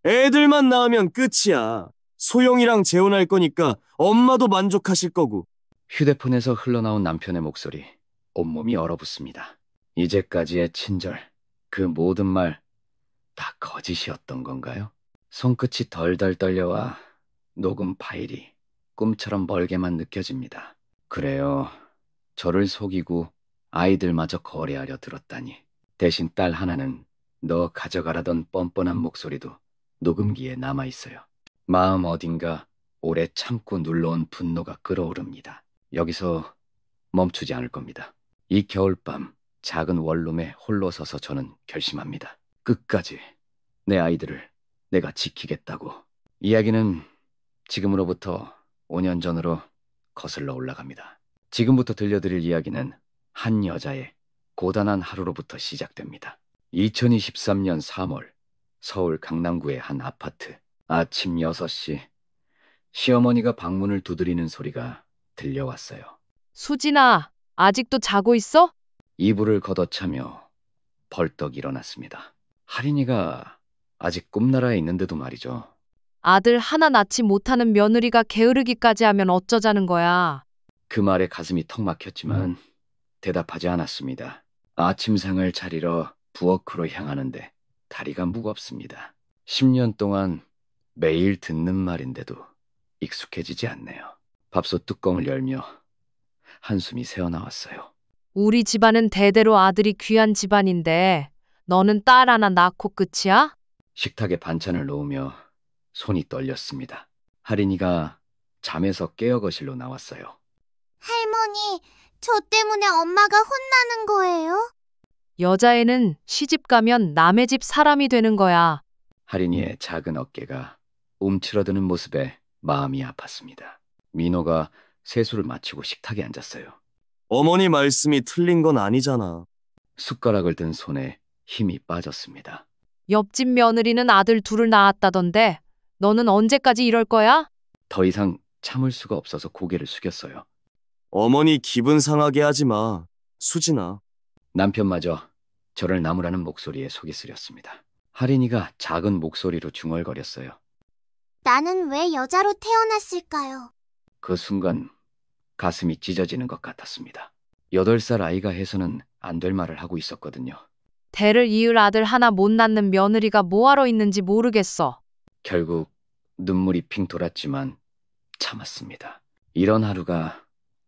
애들만 낳으면 끝이야. 소영이랑 재혼할 거니까 엄마도 만족하실 거고. 휴대폰에서 흘러나온 남편의 목소리, 온몸이 얼어붙습니다. 이제까지의 친절, 그 모든 말 다 거짓이었던 건가요? 손끝이 덜덜 떨려와 녹음 파일이 꿈처럼 멀게만 느껴집니다. 그래요. 저를 속이고 아이들마저 거래하려 들었다니. 대신 딸 하나는 너 가져가라던 뻔뻔한 목소리도 녹음기에 남아있어요. 마음 어딘가 오래 참고 눌러온 분노가 끓어오릅니다. 여기서 멈추지 않을 겁니다. 이 겨울밤 작은 원룸에 홀로 서서 저는 결심합니다. 끝까지 내 아이들을 내가 지키겠다고. 이야기는 지금으로부터 5년 전으로 거슬러 올라갑니다. 지금부터 들려드릴 이야기는 한 여자의 고단한 하루로부터 시작됩니다. 2023년 3월 서울 강남구의 한 아파트. 아침 6시 시어머니가 방문을 두드리는 소리가 들려왔어요. 수진아, 아직도 자고 있어? 이불을 걷어차며 벌떡 일어났습니다. 할인이가 아직 꿈나라에 있는데도 말이죠. 아들 하나 낳지 못하는 며느리가 게으르기까지 하면 어쩌자는 거야. 그 말에 가슴이 턱 막혔지만 대답하지 않았습니다. 아침상을 차리러 부엌으로 향하는데 다리가 무겁습니다. 10년 동안 매일 듣는 말인데도 익숙해지지 않네요. 밥솥 뚜껑을 열며 한숨이 새어나왔어요. 우리 집안은 대대로 아들이 귀한 집안인데 너는 딸 하나 낳고 끝이야? 식탁에 반찬을 놓으며 손이 떨렸습니다. 할인이가 잠에서 깨어 거실로 나왔어요. 할머니, 저 때문에 엄마가 혼나는 거예요? 여자애는 시집 가면 남의 집 사람이 되는 거야. 할인이의 작은 어깨가 움츠러드는 모습에 마음이 아팠습니다. 민호가 세수를 마치고 식탁에 앉았어요. 어머니 말씀이 틀린 건 아니잖아. 숟가락을 든 손에 힘이 빠졌습니다. 옆집 며느리는 아들 둘을 낳았다던데 너는 언제까지 이럴 거야? 더 이상 참을 수가 없어서 고개를 숙였어요. 어머니 기분 상하게 하지 마. 수진아. 남편마저 저를 나무라는 목소리에 속이 쓰렸습니다. 할인이가 작은 목소리로 중얼거렸어요. 나는 왜 여자로 태어났을까요? 그 순간 가슴이 찢어지는 것 같았습니다. 8살 아이가 해서는 안 될 말을 하고 있었거든요. 대를 이을 아들 하나 못 낳는 며느리가 뭐하러 있는지 모르겠어. 결국 눈물이 핑 돌았지만 참았습니다. 이런 하루가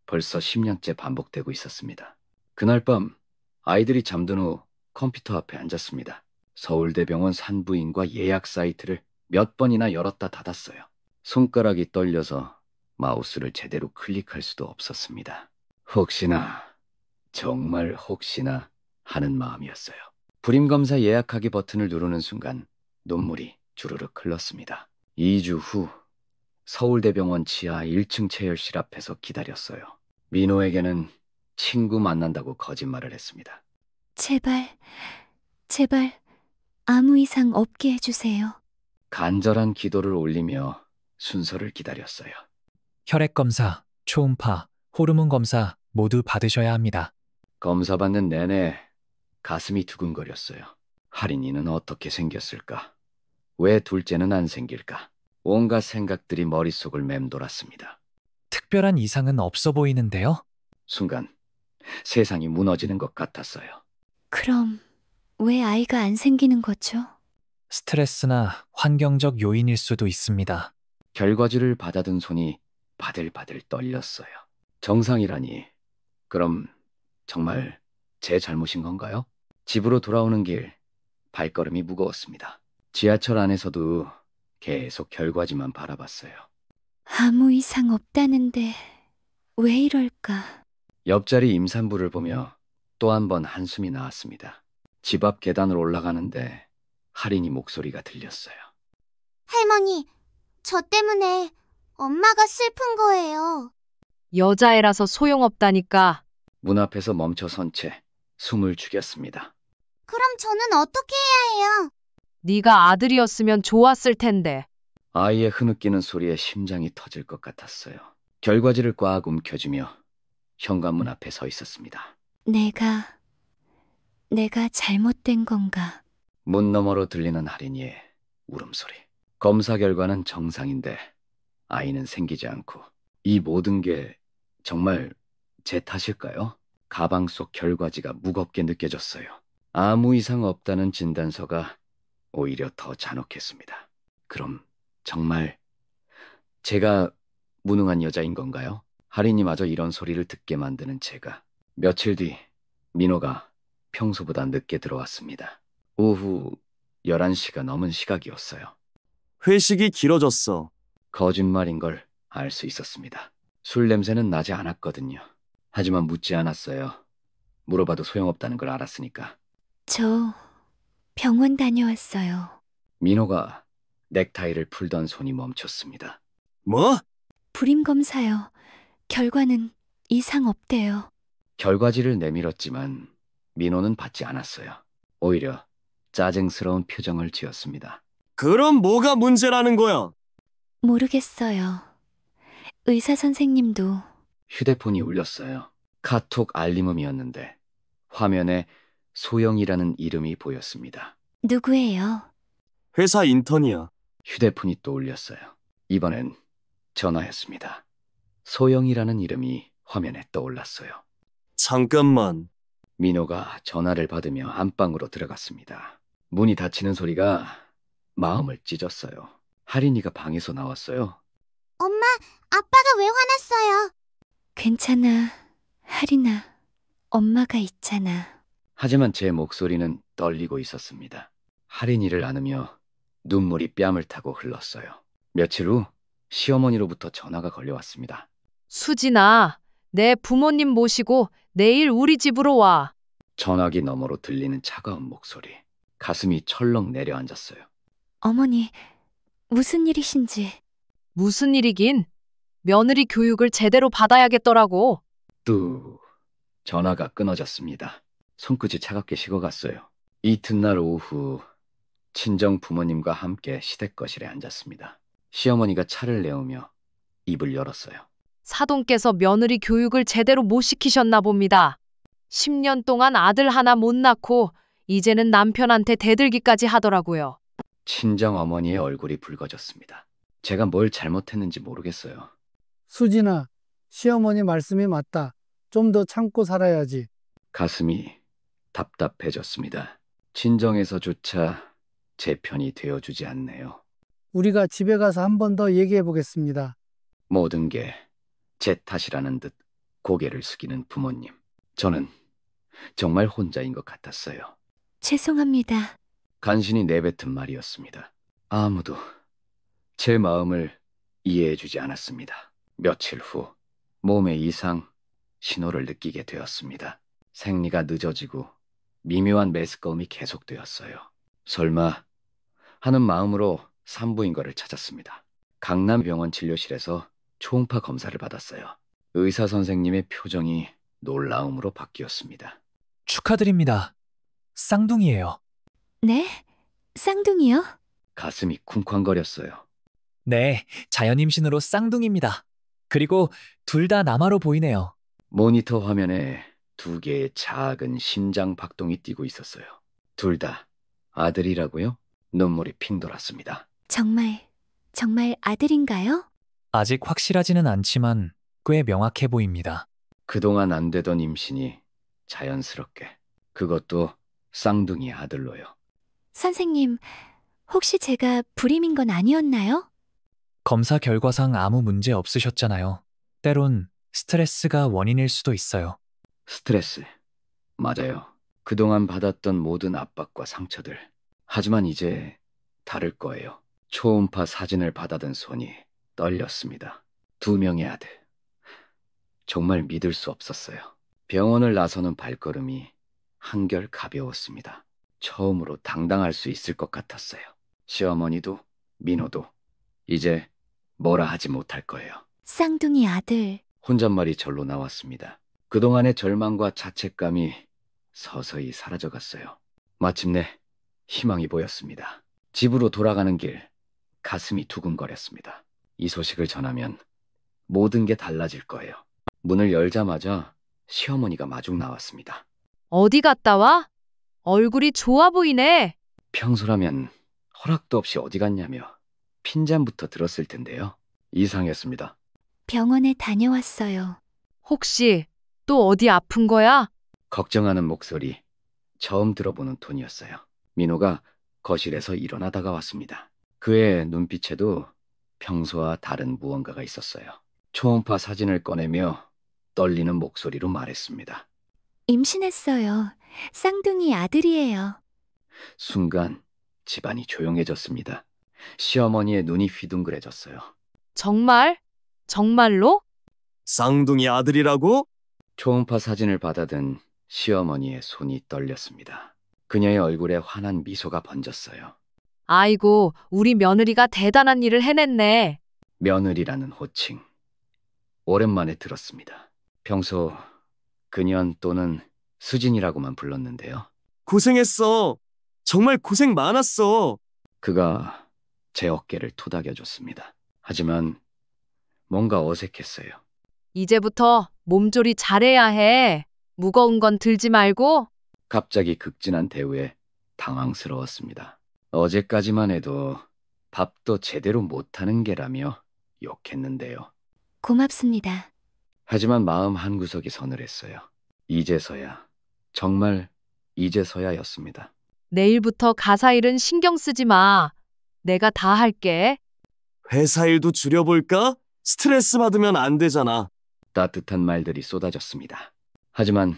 벌써 10년째 반복되고 있었습니다. 그날 밤 아이들이 잠든 후 컴퓨터 앞에 앉았습니다. 서울대병원 산부인과 예약 사이트를 몇 번이나 열었다 닫았어요. 손가락이 떨려서 마우스를 제대로 클릭할 수도 없었습니다. 혹시나, 정말 혹시나 하는 마음이었어요. 불임검사 예약하기 버튼을 누르는 순간 눈물이 주르륵 흘렀습니다. 2주 후 서울대병원 지하 1층 체열실 앞에서 기다렸어요. 민호에게는 친구 만난다고 거짓말을 했습니다. 제발, 제발 아무 이상 없게 해주세요. 간절한 기도를 올리며 순서를 기다렸어요. 혈액검사, 초음파, 호르몬 검사 모두 받으셔야 합니다. 검사 받는 내내 가슴이 두근거렸어요. 할인이는 어떻게 생겼을까? 왜 둘째는 안 생길까? 온갖 생각들이 머릿속을 맴돌았습니다. 특별한 이상은 없어 보이는데요? 순간 세상이 무너지는 것 같았어요. 그럼 왜 아이가 안 생기는 거죠? 스트레스나 환경적 요인일 수도 있습니다. 결과지를 받아든 손이 바들바들 떨렸어요. 정상이라니, 그럼 정말 제 잘못인 건가요? 집으로 돌아오는 길 발걸음이 무거웠습니다. 지하철 안에서도 계속 결과지만 바라봤어요. 아무 이상 없다는데 왜 이럴까? 옆자리 임산부를 보며 또 한 번 한숨이 나왔습니다. 집 앞 계단을 올라가는데 할인이 목소리가 들렸어요. 할머니, 저 때문에 엄마가 슬픈 거예요. 여자애라서 소용없다니까. 문 앞에서 멈춰 선 채 숨을 죽였습니다. 그럼 저는 어떻게 해야 해요? 네가 아들이었으면 좋았을 텐데. 아이의 흐느끼는 소리에 심장이 터질 것 같았어요. 결과지를 꽉 움켜쥐며 현관문 앞에 서 있었습니다. 내가 잘못된 건가? 문 너머로 들리는 할인이의 울음소리. 검사 결과는 정상인데 아이는 생기지 않고 이 모든 게 정말 제 탓일까요? 가방 속 결과지가 무겁게 느껴졌어요. 아무 이상 없다는 진단서가 오히려 더 잔혹했습니다. 그럼 정말 제가 무능한 여자인 건가요? 할인이마저 이런 소리를 듣게 만드는 제가. 며칠 뒤 민호가 평소보다 늦게 들어왔습니다. 오후 11시가 넘은 시각이었어요. 회식이 길어졌어. 거짓말인 걸 알 수 있었습니다. 술 냄새는 나지 않았거든요. 하지만 묻지 않았어요. 물어봐도 소용없다는 걸 알았으니까. 저 병원 다녀왔어요. 민호가 넥타이를 풀던 손이 멈췄습니다. 뭐? 불임 검사요. 결과는 이상 없대요. 결과지를 내밀었지만 민호는 받지 않았어요. 오히려 짜증스러운 표정을 지었습니다. 그럼 뭐가 문제라는 거야? 모르겠어요. 의사 선생님도 휴대폰이 울렸어요. 카톡 알림음이었는데 화면에 소영이라는 이름이 보였습니다. 누구예요? 회사 인턴이야. 휴대폰이 또 울렸어요. 이번엔 전화였습니다. 소영이라는 이름이 화면에 떠올랐어요. 잠깐만. 민호가 전화를 받으며 안방으로 들어갔습니다. 문이 닫히는 소리가 마음을 찢었어요. 할인이가 방에서 나왔어요. 엄마, 아빠가 왜 화났어요? 괜찮아. 할인아. 엄마가 있잖아. 하지만 제 목소리는 떨리고 있었습니다. 할인이를 안으며 눈물이 뺨을 타고 흘렀어요. 며칠 후 시어머니로부터 전화가 걸려왔습니다. 수진아, 내 부모님 모시고 내일 우리 집으로 와. 전화기 너머로 들리는 차가운 목소리. 가슴이 철렁 내려앉았어요. 어머니, 무슨 일이신지. 무슨 일이긴? 며느리 교육을 제대로 받아야겠더라고. 뚜. 전화가 끊어졌습니다. 손끝이 차갑게 식어갔어요. 이튿날 오후 친정 부모님과 함께 시댁거실에 앉았습니다. 시어머니가 차를 내오며 입을 열었어요. 사돈께서 며느리 교육을 제대로 못 시키셨나 봅니다. 10년 동안 아들 하나 못 낳고 이제는 남편한테 대들기까지 하더라고요. 친정 어머니의 얼굴이 붉어졌습니다. 제가 뭘 잘못했는지 모르겠어요. 수진아, 시어머니 말씀이 맞다. 좀 더 참고 살아야지. 가슴이 답답해졌습니다. 친정에서조차 제 편이 되어주지 않네요. 우리가 집에 가서 한 번 더 얘기해 보겠습니다. 모든 게 제 탓이라는 듯 고개를 숙이는 부모님. 저는 정말 혼자인 것 같았어요. 죄송합니다. 간신히 내뱉은 말이었습니다. 아무도 제 마음을 이해해주지 않았습니다. 며칠 후 몸의 이상 신호를 느끼게 되었습니다. 생리가 늦어지고 미묘한 메스꺼움이 계속되었어요. 설마 하는 마음으로 산부인과를 찾았습니다. 강남병원 진료실에서 초음파 검사를 받았어요. 의사 선생님의 표정이 놀라움으로 바뀌었습니다. 축하드립니다. 쌍둥이에요. 네? 쌍둥이요? 가슴이 쿵쾅거렸어요. 네, 자연 임신으로 쌍둥이입니다. 그리고 둘 다 남아로 보이네요. 모니터 화면에 2개의 작은 심장 박동이 뛰고 있었어요. 둘 다 아들이라고요? 눈물이 핑 돌았습니다. 정말 아들인가요? 아직 확실하지는 않지만 꽤 명확해 보입니다. 그동안 안 되던 임신이 자연스럽게, 그것도 쌍둥이 아들로요. 선생님, 혹시 제가 불임인 건 아니었나요? 검사 결과상 아무 문제 없으셨잖아요. 때론 스트레스가 원인일 수도 있어요. 스트레스. 맞아요. 그동안 받았던 모든 압박과 상처들. 하지만 이제 다를 거예요. 초음파 사진을 받아든 손이 떨렸습니다. 2명의 아들. 정말 믿을 수 없었어요. 병원을 나서는 발걸음이 한결 가벼웠습니다. 처음으로 당당할 수 있을 것 같았어요. 시어머니도 민호도 이제 뭐라 하지 못할 거예요. 쌍둥이 아들. 혼잣말이 절로 나왔습니다. 그동안의 절망과 자책감이 서서히 사라져갔어요. 마침내 희망이 보였습니다. 집으로 돌아가는 길, 가슴이 두근거렸습니다. 이 소식을 전하면 모든 게 달라질 거예요. 문을 열자마자 시어머니가 마중 나왔습니다. 어디 갔다 와? 얼굴이 좋아 보이네. 평소라면 허락도 없이 어디 갔냐며 핀잔부터 들었을 텐데요. 이상했습니다. 병원에 다녀왔어요. 혹시 또 어디 아픈 거야? 걱정하는 목소리, 처음 들어보는 톤이었어요. 민호가 거실에서 일어나다가 왔습니다. 그의 눈빛에도 평소와 다른 무언가가 있었어요. 초음파 사진을 꺼내며 떨리는 목소리로 말했습니다. 임신했어요. 쌍둥이 아들이에요. 순간 집안이 조용해졌습니다. 시어머니의 눈이 휘둥그레졌어요. 정말? 정말로? 쌍둥이 아들이라고? 초음파 사진을 받아든 시어머니의 손이 떨렸습니다. 그녀의 얼굴에 환한 미소가 번졌어요. 아이고, 우리 며느리가 대단한 일을 해냈네. 며느리라는 호칭, 오랜만에 들었습니다. 평소 그년 또는 수진이라고만 불렀는데요. 고생했어. 정말 고생 많았어. 그가 제 어깨를 토닥여줬습니다. 하지만 뭔가 어색했어요. 이제부터 몸조리 잘해야 해. 무거운 건 들지 말고. 갑자기 극진한 대우에 당황스러웠습니다. 어제까지만 해도 밥도 제대로 못하는 게라며 욕했는데요. 고맙습니다. 하지만 마음 한구석이 서늘했어요. 이제서야, 정말 이제서야였습니다. 내일부터 가사 일은 신경 쓰지 마. 내가 다 할게. 회사 일도 줄여볼까? 스트레스 받으면 안 되잖아. 따뜻한 말들이 쏟아졌습니다. 하지만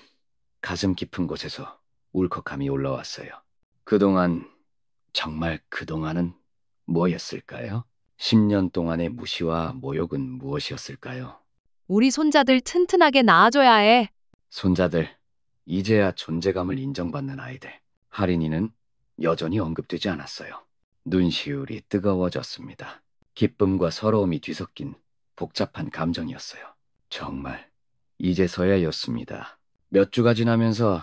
가슴 깊은 곳에서 울컥함이 올라왔어요. 정말 그동안은 뭐였을까요? 10년 동안의 무시와 모욕은 무엇이었을까요? 우리 손자들 튼튼하게 낳아줘야 해. 손자들, 이제야 존재감을 인정받는 아이들. 할인이는 여전히 언급되지 않았어요. 눈시울이 뜨거워졌습니다. 기쁨과 서러움이 뒤섞인 복잡한 감정이었어요. 정말 이제서야였습니다. 몇 주가 지나면서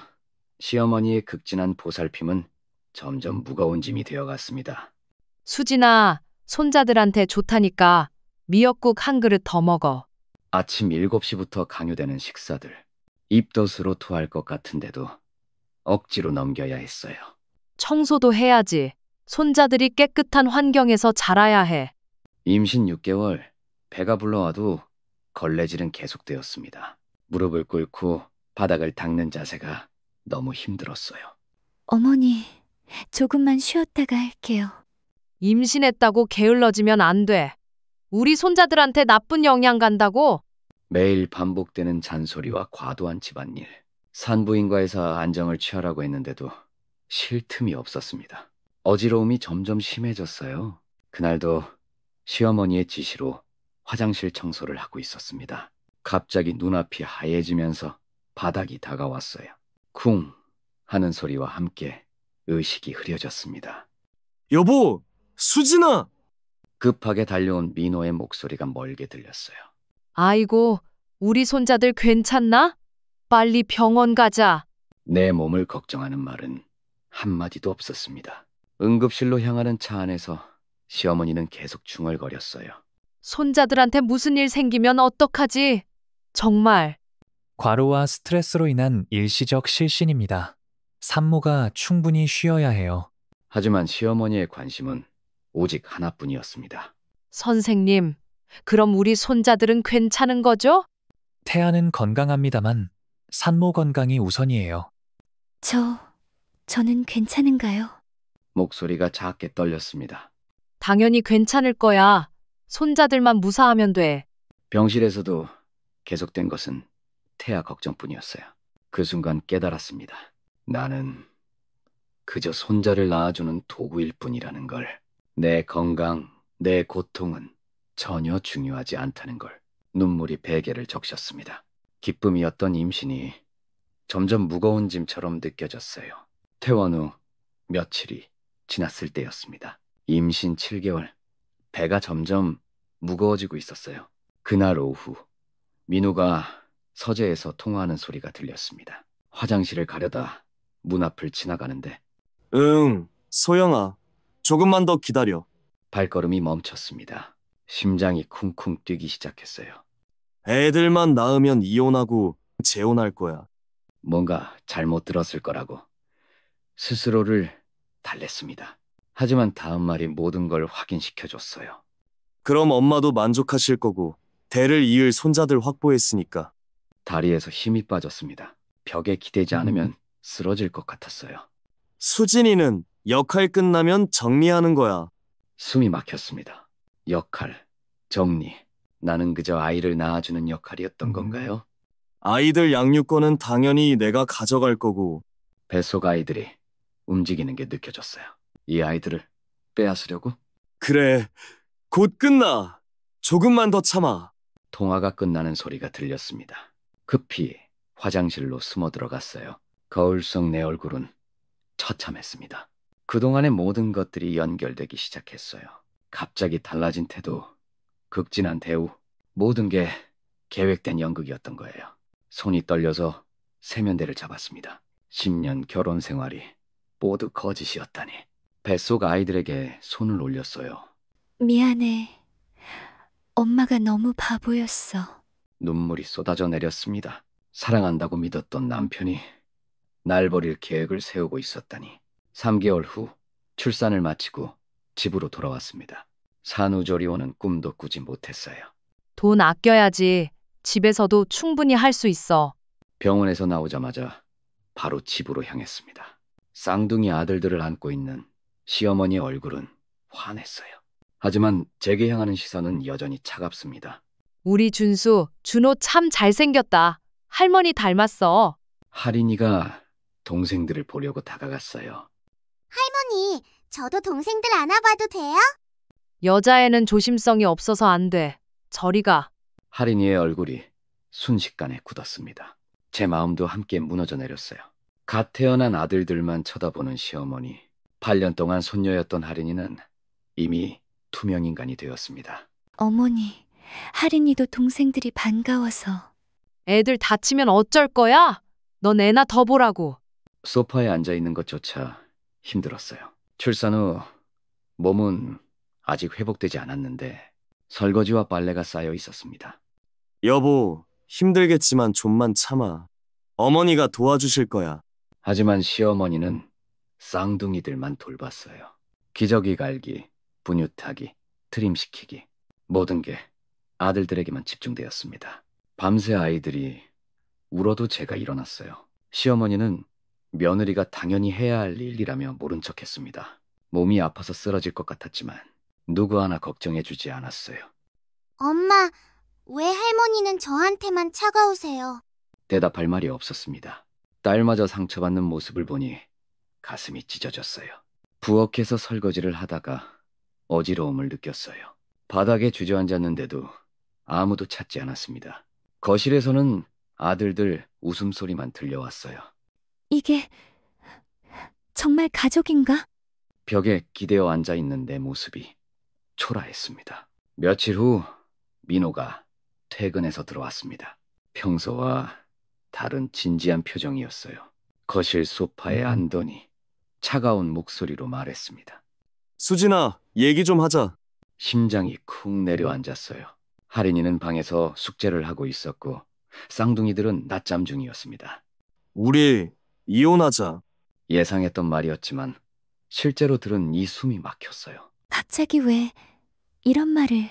시어머니의 극진한 보살핌은 점점 무거운 짐이 되어갔습니다. 수진아, 손자들한테 좋다니까 미역국 한 그릇 더 먹어. 아침 7시부터 강요되는 식사들. 입덧으로 토할 것 같은데도 억지로 넘겨야 했어요. 청소도 해야지. 손자들이 깨끗한 환경에서 자라야 해. 임신 6개월, 배가 불러와도 걸레질은 계속되었습니다. 무릎을 꿇고 바닥을 닦는 자세가 너무 힘들었어요. 어머니, 조금만 쉬었다가 할게요. 임신했다고 게을러지면 안 돼. 우리 손자들한테 나쁜 영향 간다고. 매일 반복되는 잔소리와 과도한 집안일. 산부인과에서 안정을 취하라고 했는데도 쉴 틈이 없었습니다. 어지러움이 점점 심해졌어요. 그날도 시어머니의 지시로 화장실 청소를 하고 있었습니다. 갑자기 눈앞이 하얘지면서 바닥이 다가왔어요. 쿵 하는 소리와 함께 의식이 흐려졌습니다. 여보, 수진아! 급하게 달려온 민호의 목소리가 멀게 들렸어요. 아이고, 우리 손자들 괜찮나? 빨리 병원 가자. 내 몸을 걱정하는 말은 한마디도 없었습니다. 응급실로 향하는 차 안에서 시어머니는 계속 중얼거렸어요. 손자들한테 무슨 일 생기면 어떡하지? 정말. 과로와 스트레스로 인한 일시적 실신입니다. 산모가 충분히 쉬어야 해요. 하지만 시어머니의 관심은 오직 하나뿐이었습니다. 선생님, 그럼 우리 손자들은 괜찮은 거죠? 태아는 건강합니다만 산모 건강이 우선이에요. 저는 괜찮은가요? 목소리가 작게 떨렸습니다. 당연히 괜찮을 거야. 손자들만 무사하면 돼. 병실에서도 계속된 것은 태아 걱정뿐이었어요. 그 순간 깨달았습니다. 나는 그저 손자를 낳아주는 도구일 뿐이라는 걸. 내 건강, 내 고통은 전혀 중요하지 않다는 걸. 눈물이 베개를 적셨습니다. 기쁨이었던 임신이 점점 무거운 짐처럼 느껴졌어요. 퇴원 후 며칠이 지났을 때였습니다. 임신 7개월, 배가 점점 무거워지고 있었어요. 그날 오후, 민우가 서재에서 통화하는 소리가 들렸습니다. 화장실을 가려다 문 앞을 지나가는데 응, 소영아. 조금만 더 기다려. 발걸음이 멈췄습니다. 심장이 쿵쿵 뛰기 시작했어요. 애들만 낳으면 이혼하고 재혼할 거야. 뭔가 잘못 들었을 거라고 스스로를 달랬습니다. 하지만 다음 말이 모든 걸 확인시켜줬어요. 그럼 엄마도 만족하실 거고 대를 이을 손자들 확보했으니까. 다리에서 힘이 빠졌습니다. 벽에 기대지 않으면 쓰러질 것 같았어요. 수진이는 역할 끝나면 정리하는 거야. 숨이 막혔습니다. 역할, 정리. 나는 그저 아이를 낳아주는 역할이었던 건가요? 아이들 양육권은 당연히 내가 가져갈 거고. 뱃속 아이들이 움직이는 게 느껴졌어요. 이 아이들을 빼앗으려고? 그래, 곧 끝나. 조금만 더 참아. 통화가 끝나는 소리가 들렸습니다. 급히 화장실로 숨어 들어갔어요. 거울 속 내 얼굴은 처참했습니다. 그동안의 모든 것들이 연결되기 시작했어요. 갑자기 달라진 태도, 극진한 대우, 모든 게 계획된 연극이었던 거예요. 손이 떨려서 세면대를 잡았습니다. 10년 결혼 생활이 모두 거짓이었다니. 뱃속 아이들에게 손을 올렸어요. 미안해. 엄마가 너무 바보였어. 눈물이 쏟아져 내렸습니다. 사랑한다고 믿었던 남편이 날 버릴 계획을 세우고 있었다니. 3개월 후 출산을 마치고 집으로 돌아왔습니다. 산후조리원은 꿈도 꾸지 못했어요. 돈 아껴야지. 집에서도 충분히 할 수 있어. 병원에서 나오자마자 바로 집으로 향했습니다. 쌍둥이 아들들을 안고 있는 시어머니의 얼굴은 환했어요. 하지만 제게 향하는 시선은 여전히 차갑습니다. 우리 준수, 준호 참 잘생겼다. 할머니 닮았어. 할인이가 동생들을 보려고 다가갔어요. 할머니, 저도 동생들 안아봐도 돼요? 여자애는 조심성이 없어서 안 돼. 저리 가. 할인이의 얼굴이 순식간에 굳었습니다. 제 마음도 함께 무너져 내렸어요. 갓 태어난 아들들만 쳐다보는 시어머니. 8년 동안 손녀였던 할인이는 이미 투명인간이 되었습니다. 어머니, 할인이도 동생들이 반가워서. 애들 다치면 어쩔 거야? 넌 애나 더 보라고. 소파에 앉아있는 것조차 힘들었어요. 출산 후 몸은 아직 회복되지 않았는데 설거지와 빨래가 쌓여 있었습니다. 여보, 힘들겠지만 좀만 참아. 어머니가 도와주실 거야. 하지만 시어머니는 쌍둥이들만 돌봤어요. 기저귀 갈기, 분유 타기, 트림시키기, 모든 게 아들들에게만 집중되었습니다. 밤새 아이들이 울어도 제가 일어났어요. 시어머니는 며느리가 당연히 해야 할 일이라며 모른 척했습니다. 몸이 아파서 쓰러질 것 같았지만 누구 하나 걱정해주지 않았어요. 엄마, 왜 할머니는 저한테만 차가우세요? 대답할 말이 없었습니다. 딸마저 상처받는 모습을 보니 가슴이 찢어졌어요. 부엌에서 설거지를 하다가 어지러움을 느꼈어요. 바닥에 주저앉았는데도 아무도 찾지 않았습니다. 거실에서는 아들들 웃음소리만 들려왔어요. 이게 정말 가족인가? 벽에 기대어 앉아있는 내 모습이 초라했습니다. 며칠 후 민호가 퇴근해서 들어왔습니다. 평소와 다른 진지한 표정이었어요. 거실 소파에 앉더니 차가운 목소리로 말했습니다. 수진아, 얘기 좀 하자. 심장이 쿵 내려앉았어요. 할인이는 방에서 숙제를 하고 있었고 쌍둥이들은 낮잠 중이었습니다. 우리 이혼하자. 예상했던 말이었지만 실제로 들은 이 숨이 막혔어요. 갑자기 왜 이런 말을...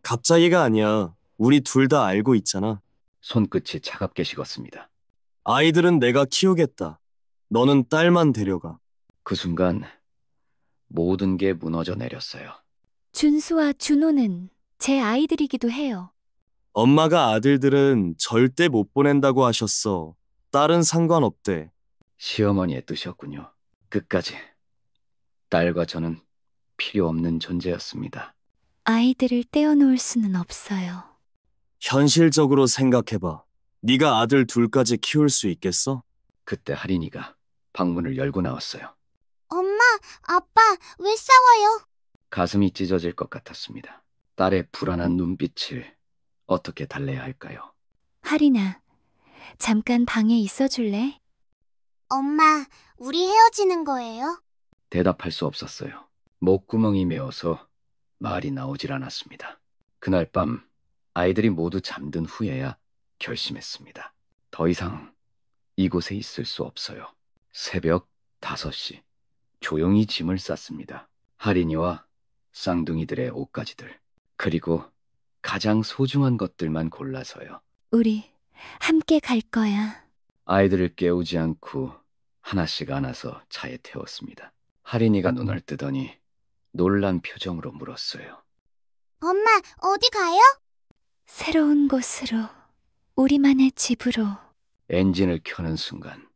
갑자기가 아니야. 우리 둘 다 알고 있잖아. 손끝이 차갑게 식었습니다. 아이들은 내가 키우겠다. 너는 딸만 데려가. 그 순간 모든 게 무너져 내렸어요. 준수와 준호는 제 아이들이기도 해요. 엄마가 아들들은 절대 못 보낸다고 하셨어. 딸은 상관없대. 시어머니의 뜻이었군요. 끝까지 딸과 저는 필요 없는 존재였습니다. 아이들을 떼어놓을 수는 없어요. 현실적으로 생각해봐. 네가 아들 둘까지 키울 수 있겠어? 그때 할인이가 방문을 열고 나왔어요. 엄마, 아빠, 왜 싸워요? 가슴이 찢어질 것 같았습니다. 딸의 불안한 눈빛을 어떻게 달래야 할까요? 할인아, 잠깐 방에 있어 줄래? 엄마, 우리 헤어지는 거예요? 대답할 수 없었어요. 목구멍이 메어서 말이 나오질 않았습니다. 그날 밤 아이들이 모두 잠든 후에야 결심했습니다. 더 이상 이곳에 있을 수 없어요. 새벽 5시 조용히 짐을 쌌습니다. 할인이와 쌍둥이들의 옷가지들, 그리고 가장 소중한 것들만 골라서요. 우리 함께 갈 거야. 아이들을 깨우지 않고 하나씩 안아서 차에 태웠습니다. 할인이가 눈을 뜨더니 놀란 표정으로 물었어요. 엄마, 어디 가요? 새로운 곳으로, 우리만의 집으로. 엔진을 켜는 순간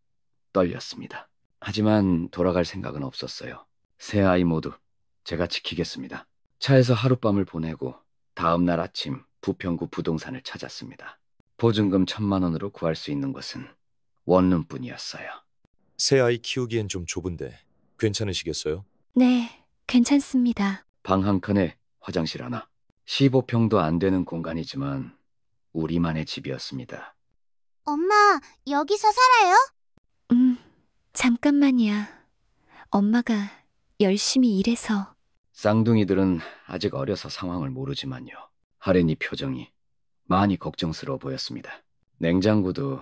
떨렸습니다. 하지만 돌아갈 생각은 없었어요. 세 아이 모두 제가 지키겠습니다. 차에서 하룻밤을 보내고 다음 날 아침 부평구 부동산을 찾았습니다. 보증금 1,000만 원으로 구할 수 있는 것은 원룸뿐이었어요. 새 아이 키우기엔 좀 좁은데 괜찮으시겠어요? 네, 괜찮습니다. 방 한 칸에 화장실 하나, 15평도 안 되는 공간이지만 우리만의 집이었습니다. 엄마, 여기서 살아요? 잠깐만이야. 엄마가 열심히 일해서. 쌍둥이들은 아직 어려서 상황을 모르지만요. 할인이 표정이 많이 걱정스러워 보였습니다. 냉장고도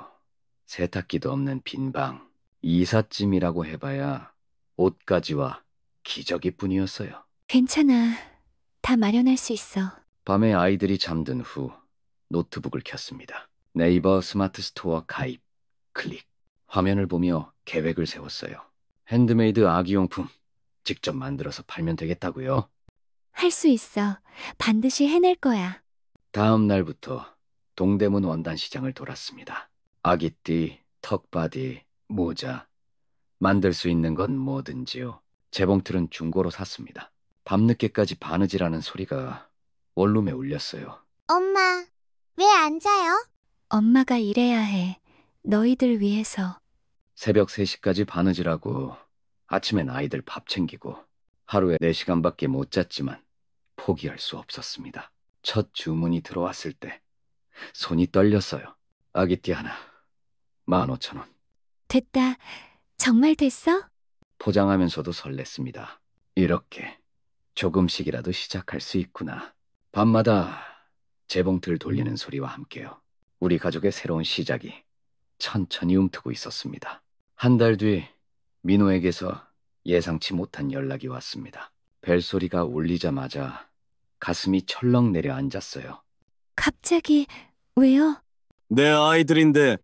세탁기도 없는 빈방, 이삿짐이라고 해봐야 옷가지와 기저귀뿐이었어요. 괜찮아. 다 마련할 수 있어. 밤에 아이들이 잠든 후 노트북을 켰습니다. 네이버 스마트 스토어 가입, 클릭. 화면을 보며 계획을 세웠어요. 핸드메이드 아기용품 직접 만들어서 팔면 되겠다고요. 할 수 있어. 반드시 해낼 거야. 다음 날부터 동대문 원단시장을 돌았습니다. 아기띠, 턱바디, 모자, 만들 수 있는 건 뭐든지요. 재봉틀은 중고로 샀습니다. 밤늦게까지 바느질하는 소리가 원룸에 울렸어요. 엄마, 왜 안 자요? 엄마가 일해야 해. 너희들 위해서. 새벽 3시까지 바느질하고 아침엔 아이들 밥 챙기고 하루에 4시간밖에 못 잤지만 포기할 수 없었습니다. 첫 주문이 들어왔을 때 손이 떨렸어요. 아기띠 하나, 15,000원. 됐다. 정말 됐어? 포장하면서도 설렜습니다. 이렇게 조금씩이라도 시작할 수 있구나. 밤마다 재봉틀 돌리는 소리와 함께요. 우리 가족의 새로운 시작이 천천히 움트고 있었습니다. 한 달 뒤 민호에게서 예상치 못한 연락이 왔습니다. 벨소리가 울리자마자 가슴이 철렁 내려앉았어요. 갑자기 왜요? 내 아이들인데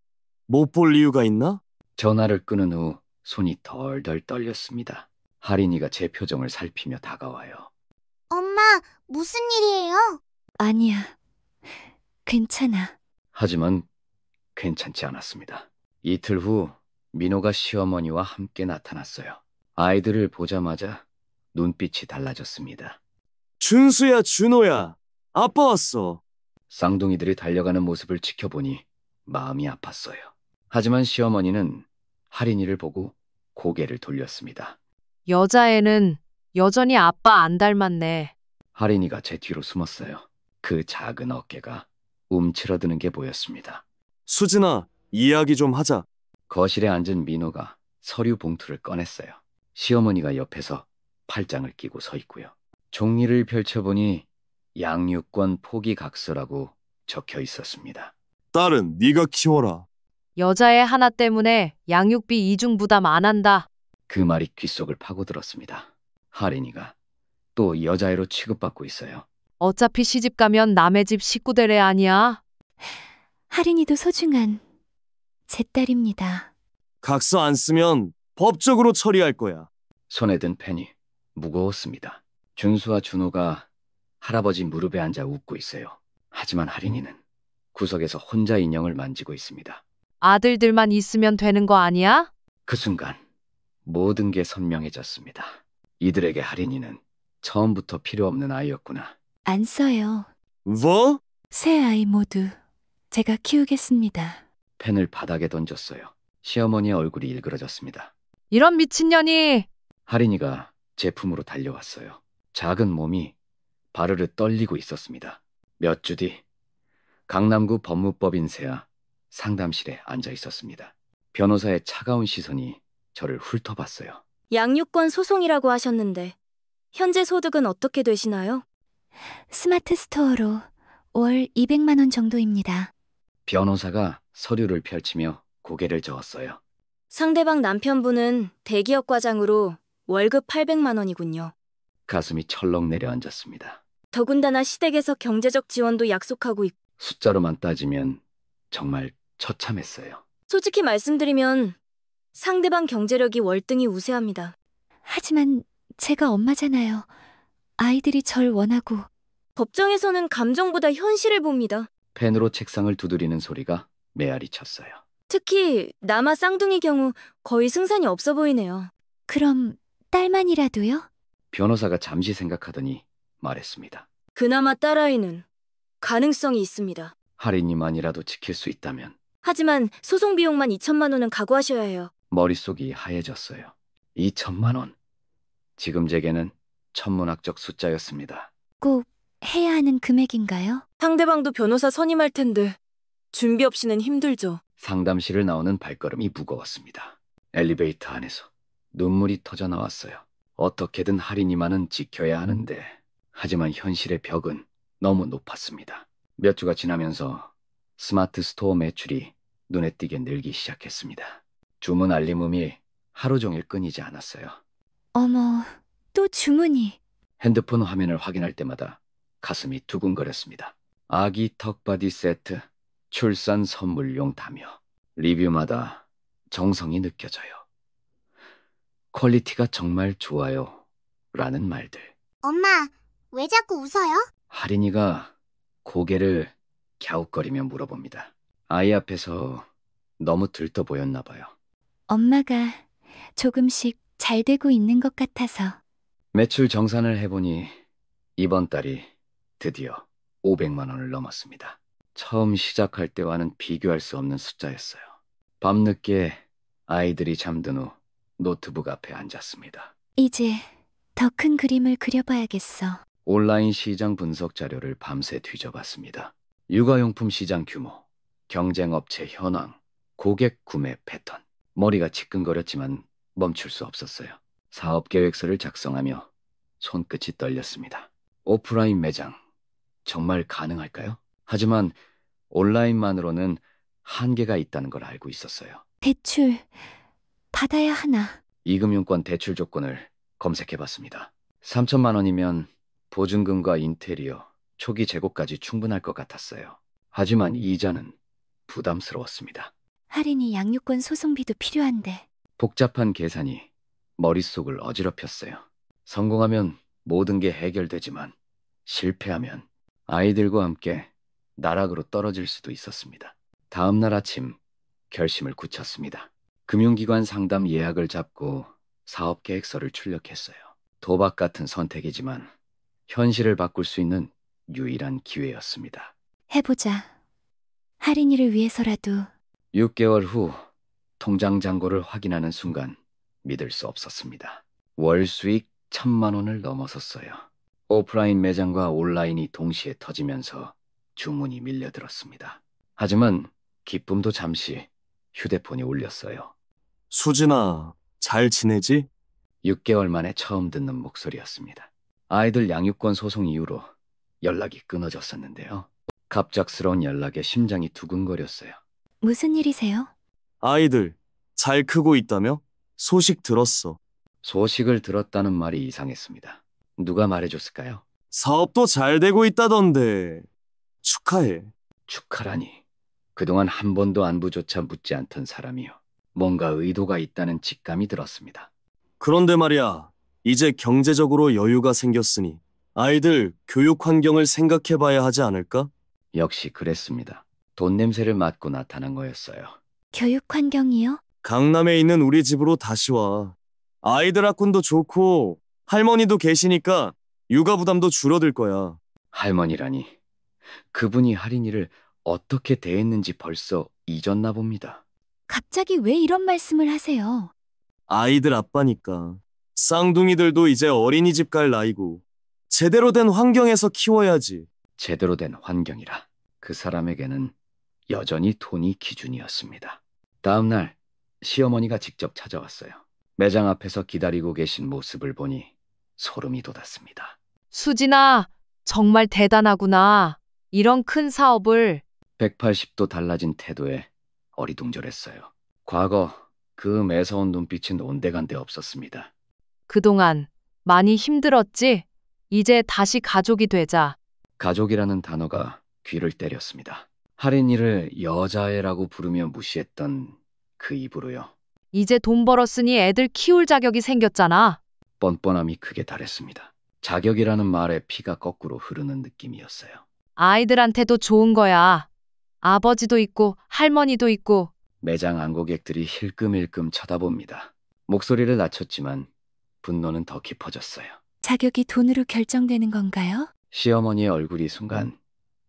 못 볼 이유가 있나? 전화를 끊은 후 손이 덜덜 떨렸습니다. 할인이가 제 표정을 살피며 다가와요. 엄마, 무슨 일이에요? 아니야. 괜찮아. 하지만 괜찮지 않았습니다. 이틀 후 민호가 시어머니와 함께 나타났어요. 아이들을 보자마자 눈빛이 달라졌습니다. 준수야, 준호야. 아빠 왔어. 쌍둥이들이 달려가는 모습을 지켜보니 마음이 아팠어요. 하지만 시어머니는 할인이를 보고 고개를 돌렸습니다. 여자애는 여전히 아빠 안 닮았네. 할인이가 제 뒤로 숨었어요. 그 작은 어깨가 움츠러드는 게 보였습니다. 수진아, 이야기 좀 하자. 거실에 앉은 민호가 서류 봉투를 꺼냈어요. 시어머니가 옆에서 팔짱을 끼고 서 있고요. 종이를 펼쳐보니 양육권 포기 각서라고 적혀 있었습니다. 딸은 네가 키워라. 여자애 하나 때문에 양육비 이중 부담 안 한다. 그 말이 귓속을 파고들었습니다. 할인이가 또 여자애로 취급받고 있어요. 어차피 시집 가면 남의 집 식구들애 아니야. 할인이도 소중한 제 딸입니다. 각서 안 쓰면 법적으로 처리할 거야. 손에 든 펜이 무거웠습니다. 준수와 준호가 할아버지 무릎에 앉아 웃고 있어요. 하지만 할인이는 구석에서 혼자 인형을 만지고 있습니다. 아들들만 있으면 되는 거 아니야? 그 순간 모든 게 선명해졌습니다. 이들에게 할인이는 처음부터 필요 없는 아이였구나. 안 써요. 뭐? 세 아이 모두 제가 키우겠습니다. 펜을 바닥에 던졌어요. 시어머니의 얼굴이 일그러졌습니다. 이런 미친년이. 할인이가 제 품으로 달려왔어요. 작은 몸이 바르르 떨리고 있었습니다. 몇 주 뒤 강남구 법무법인세아 상담실에 앉아 있었습니다. 변호사의 차가운 시선이 저를 훑어봤어요. 양육권 소송이라고 하셨는데 현재 소득은 어떻게 되시나요? 스마트 스토어로 월 200만 원 정도입니다. 변호사가 서류를 펼치며 고개를 저었어요. 상대방 남편분은 대기업 과장으로 월급 800만 원이군요. 가슴이 철렁 내려앉았습니다. 더군다나 시댁에서 경제적 지원도 약속하고 있고 숫자로만 따지면 정말 처참했어요. 솔직히 말씀드리면 상대방 경제력이 월등히 우세합니다. 하지만 제가 엄마잖아요. 아이들이 절 원하고. 법정에서는 감정보다 현실을 봅니다. 펜으로 책상을 두드리는 소리가 메아리 쳤어요. 특히 남아 쌍둥이 경우 거의 승산이 없어 보이네요. 그럼 딸만이라도요? 변호사가 잠시 생각하더니 말했습니다. 그나마 딸아이는 가능성이 있습니다. 할인이만이라도 지킬 수 있다면. 하지만 소송 비용만 2천만 원은 각오하셔야 해요. 머릿속이 하얘졌어요. 2천만 원. 지금 제게는 천문학적 숫자였습니다. 꼭 해야 하는 금액인가요? 상대방도 변호사 선임할 텐데 준비 없이는 힘들죠. 상담실을 나오는 발걸음이 무거웠습니다. 엘리베이터 안에서 눈물이 터져 나왔어요. 어떻게든 할인이만은 지켜야 하는데 하지만 현실의 벽은 너무 높았습니다. 몇 주가 지나면서 스마트 스토어 매출이 눈에 띄게 늘기 시작했습니다. 주문 알림음이 하루 종일 끊이지 않았어요. 어머, 또 주문이. 핸드폰 화면을 확인할 때마다 가슴이 두근거렸습니다. 아기 턱바디 세트, 출산 선물용 다며 리뷰마다 정성이 느껴져요. 퀄리티가 정말 좋아요 라는 말들. 엄마, 왜 자꾸 웃어요? 할인이가 고개를 갸웃거리며 물어봅니다. 아이 앞에서 너무 들떠 보였나 봐요. 엄마가 조금씩 잘 되고 있는 것 같아서. 매출 정산을 해보니 이번 달이 드디어 500만 원을 넘었습니다. 처음 시작할 때와는 비교할 수 없는 숫자였어요. 밤늦게 아이들이 잠든 후 노트북 앞에 앉았습니다. 이제 더 큰 그림을 그려봐야겠어. 온라인 시장 분석 자료를 밤새 뒤져봤습니다. 육아용품 시장 규모, 경쟁업체 현황, 고객 구매 패턴. 머리가 지끈거렸지만 멈출 수 없었어요. 사업 계획서를 작성하며 손끝이 떨렸습니다. 오프라인 매장, 정말 가능할까요? 하지만 온라인만으로는 한계가 있다는 걸 알고 있었어요. 대출 받아야 하나? 이금융권 대출 조건을 검색해봤습니다. 3천만 원이면 보증금과 인테리어, 초기 재고까지 충분할 것 같았어요. 하지만 이자는 부담스러웠습니다. 할인이 양육권 소송비도 필요한데. 복잡한 계산이 머릿속을 어지럽혔어요. 성공하면 모든 게 해결되지만 실패하면 아이들과 함께 나락으로 떨어질 수도 있었습니다. 다음 날 아침 결심을 굳혔습니다. 금융기관 상담 예약을 잡고 사업 계획서를 출력했어요. 도박 같은 선택이지만 현실을 바꿀 수 있는 유일한 기회였습니다. 해보자. 할인이를 위해서라도. 6개월 후 통장 잔고를 확인하는 순간 믿을 수 없었습니다. 월 수익 1,000만 원을 넘어섰어요. 오프라인 매장과 온라인이 동시에 터지면서 주문이 밀려들었습니다. 하지만 기쁨도 잠시 휴대폰이 울렸어요. 수진아, 잘 지내지? 6개월 만에 처음 듣는 목소리였습니다. 아이들 양육권 소송 이후로 연락이 끊어졌었는데요. 갑작스러운 연락에 심장이 두근거렸어요. 무슨 일이세요? 아이들 잘 크고 있다며? 소식 들었어. 소식을 들었다는 말이 이상했습니다. 누가 말해줬을까요? 사업도 잘 되고 있다던데. 축하해. 축하라니. 그동안 한 번도 안부조차 묻지 않던 사람이요. 뭔가 의도가 있다는 직감이 들었습니다. 그런데 말이야, 이제 경제적으로 여유가 생겼으니 아이들 교육 환경을 생각해봐야 하지 않을까? 역시 그랬습니다. 돈 냄새를 맡고 나타난 거였어요. 교육 환경이요? 강남에 있는 우리 집으로 다시 와. 아이들 학군도 좋고 할머니도 계시니까 육아 부담도 줄어들 거야. 할머니라니. 그분이 할인이를 어떻게 대했는지 벌써 잊었나 봅니다. 갑자기 왜 이런 말씀을 하세요? 아이들 아빠니까. 쌍둥이들도 이제 어린이집 갈 나이고 제대로 된 환경에서 키워야지. 제대로 된 환경이라 그 사람에게는 여전히 돈이 기준이었습니다. 다음 날 시어머니가 직접 찾아왔어요. 매장 앞에서 기다리고 계신 모습을 보니 소름이 돋았습니다. 수진아, 정말 대단하구나. 이런 큰 사업을. 180도 달라진 태도에 어리둥절했어요. 과거 그 매서운 눈빛은 온데간데 없었습니다. 그동안 많이 힘들었지? 이제 다시 가족이 되자. 가족이라는 단어가 귀를 때렸습니다. 할인이를 여자애라고 부르며 무시했던 그 입으로요. 이제 돈 벌었으니 애들 키울 자격이 생겼잖아. 뻔뻔함이 크게 달했습니다. 자격이라는 말에 피가 거꾸로 흐르는 느낌이었어요. 아이들한테도 좋은 거야. 아버지도 있고 할머니도 있고. 매장 안고객들이 힐끔힐끔 쳐다봅니다. 목소리를 낮췄지만 분노는 더 깊어졌어요. 자격이 돈으로 결정되는 건가요? 시어머니의 얼굴이 순간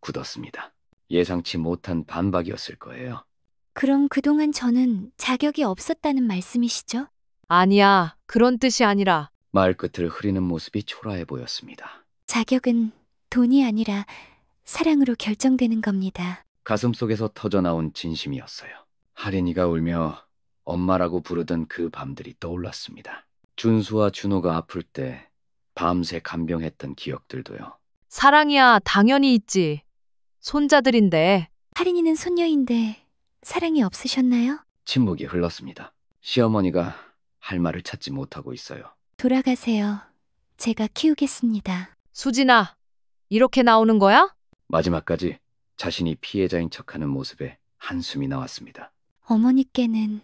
굳었습니다. 예상치 못한 반박이었을 거예요. 그럼 그동안 저는 자격이 없었다는 말씀이시죠? 아니야, 그런 뜻이 아니라. 말끝을 흐리는 모습이 초라해 보였습니다. 자격은 돈이 아니라 사랑으로 결정되는 겁니다. 가슴속에서 터져나온 진심이었어요. 할인이가 울며 엄마라고 부르던 그 밤들이 떠올랐습니다. 준수와 준호가 아플 때 밤새 간병했던 기억들도요. 사랑이야, 당연히 있지. 손자들인데. 할인이는 손녀인데 사랑이 없으셨나요? 침묵이 흘렀습니다. 시어머니가 할 말을 찾지 못하고 있어요. 돌아가세요. 제가 키우겠습니다. 수진아, 이렇게 나오는 거야? 마지막까지 자신이 피해자인 척하는 모습에 한숨이 나왔습니다. 어머니께는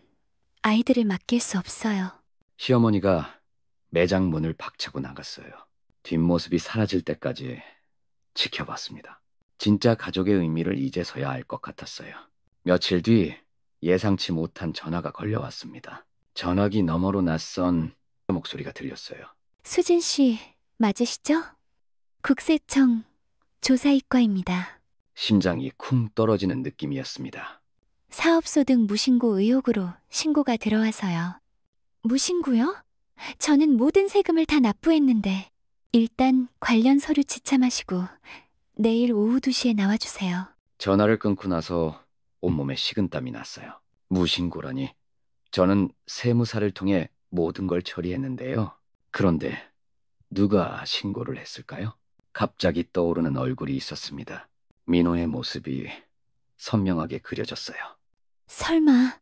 아이들을 맡길 수 없어요. 시어머니가 매장 문을 박차고 나갔어요. 뒷모습이 사라질 때까지 지켜봤습니다. 진짜 가족의 의미를 이제서야 알 것 같았어요. 며칠 뒤 예상치 못한 전화가 걸려왔습니다. 전화기 너머로 낯선 목소리가 들렸어요. 수진 씨 맞으시죠? 국세청 조사이과입니다. 심장이 쿵 떨어지는 느낌이었습니다. 사업소득 무신고 의혹으로 신고가 들어와서요. 무신고요? 저는 모든 세금을 다 납부했는데. 일단 관련 서류 지참하시고 내일 오후 2시에 나와주세요. 전화를 끊고 나서 온몸에 식은땀이 났어요. 무신고라니. 저는 세무사를 통해 모든 걸 처리했는데요. 그런데 누가 신고를 했을까요? 갑자기 떠오르는 얼굴이 있었습니다. 민호의 모습이 선명하게 그려졌어요. 설마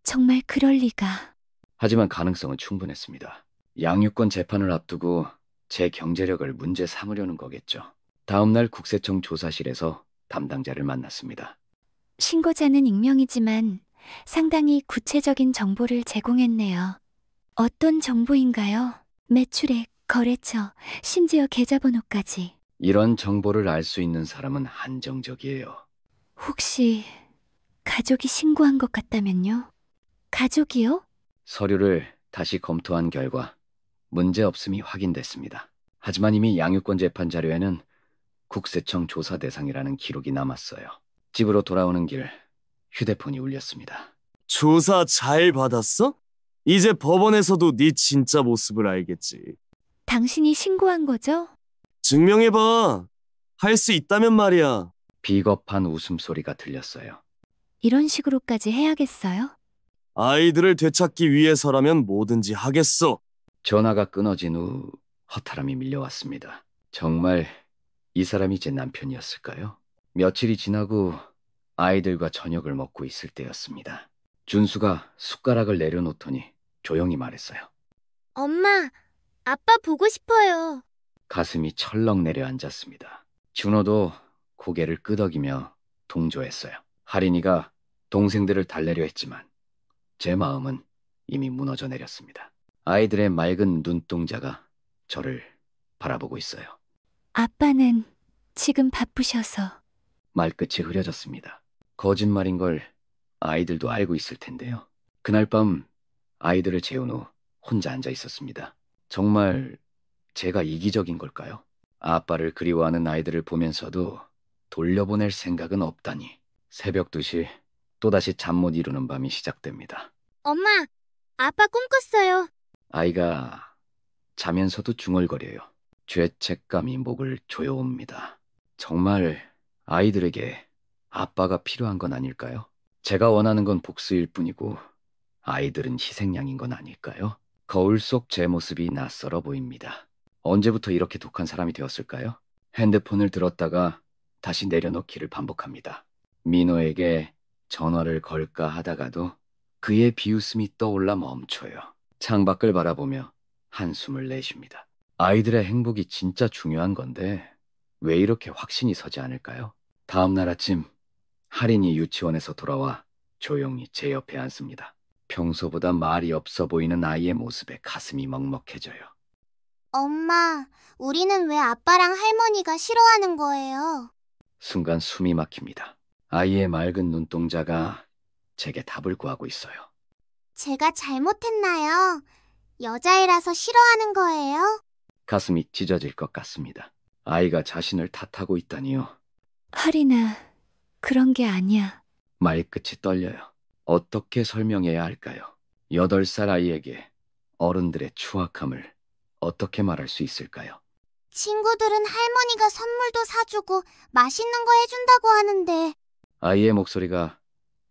정말 그럴 리가. 하지만 가능성은 충분했습니다. 양육권 재판을 앞두고 제 경제력을 문제 삼으려는 거겠죠. 다음날 국세청 조사실에서 담당자를 만났습니다. 신고자는 익명이지만 상당히 구체적인 정보를 제공했네요. 어떤 정보인가요? 매출액, 거래처, 심지어 계좌번호까지. 이런 정보를 알 수 있는 사람은 한정적이에요. 혹시 가족이 신고한 것 같다면요? 가족이요? 서류를 다시 검토한 결과 문제없음이 확인됐습니다. 하지만 이미 양육권 재판 자료에는 국세청 조사 대상이라는 기록이 남았어요. 집으로 돌아오는 길 휴대폰이 울렸습니다. 조사 잘 받았어? 이제 법원에서도 네 진짜 모습을 알겠지. 당신이 신고한 거죠? 증명해봐. 할 수 있다면 말이야. 비겁한 웃음소리가 들렸어요. 이런 식으로까지 해야겠어요? 아이들을 되찾기 위해서라면 뭐든지 하겠어. 전화가 끊어진 후 허탈함이 밀려왔습니다. 정말 이 사람이 제 남편이었을까요? 며칠이 지나고 아이들과 저녁을 먹고 있을 때였습니다. 준수가 숟가락을 내려놓더니 조용히 말했어요. 엄마, 아빠 보고 싶어요. 가슴이 철렁 내려앉았습니다. 준호도 고개를 끄덕이며 동조했어요. 할인이가 동생들을 달래려 했지만 제 마음은 이미 무너져 내렸습니다. 아이들의 맑은 눈동자가 저를 바라보고 있어요. 아빠는 지금 바쁘셔서. 말끝이 흐려졌습니다. 거짓말인 걸 아이들도 알고 있을 텐데요. 그날 밤 아이들을 재운 후 혼자 앉아 있었습니다. 정말 제가 이기적인 걸까요? 아빠를 그리워하는 아이들을 보면서도 돌려보낼 생각은 없다니. 새벽 2시 또다시 잠 못 이루는 밤이 시작됩니다. 엄마, 아빠 꿈 꿨어요. 아이가 자면서도 중얼거려요. 죄책감이 목을 조여옵니다. 정말 아이들에게 아빠가 필요한 건 아닐까요? 제가 원하는 건 복수일 뿐이고 아이들은 희생양인 건 아닐까요? 거울 속 제 모습이 낯설어 보입니다. 언제부터 이렇게 독한 사람이 되었을까요? 핸드폰을 들었다가 다시 내려놓기를 반복합니다. 민호에게 전화를 걸까 하다가도 그의 비웃음이 떠올라 멈춰요. 창밖을 바라보며 한숨을 내쉽니다. 아이들의 행복이 진짜 중요한 건데 왜 이렇게 확신이 서지 않을까요? 다음 날 아침 할인이 유치원에서 돌아와 조용히 제 옆에 앉습니다. 평소보다 말이 없어 보이는 아이의 모습에 가슴이 먹먹해져요. 엄마, 우리는 왜 아빠랑 할머니가 싫어하는 거예요? 순간 숨이 막힙니다. 아이의 맑은 눈동자가 제게 답을 구하고 있어요. 제가 잘못했나요? 여자애라서 싫어하는 거예요? 가슴이 찢어질 것 같습니다. 아이가 자신을 탓하고 있다니요. 할인아, 그런 게 아니야. 말끝이 떨려요. 어떻게 설명해야 할까요? 8살 아이에게 어른들의 추악함을 어떻게 말할 수 있을까요? 친구들은 할머니가 선물도 사주고 맛있는 거 해준다고 하는데 아이의 목소리가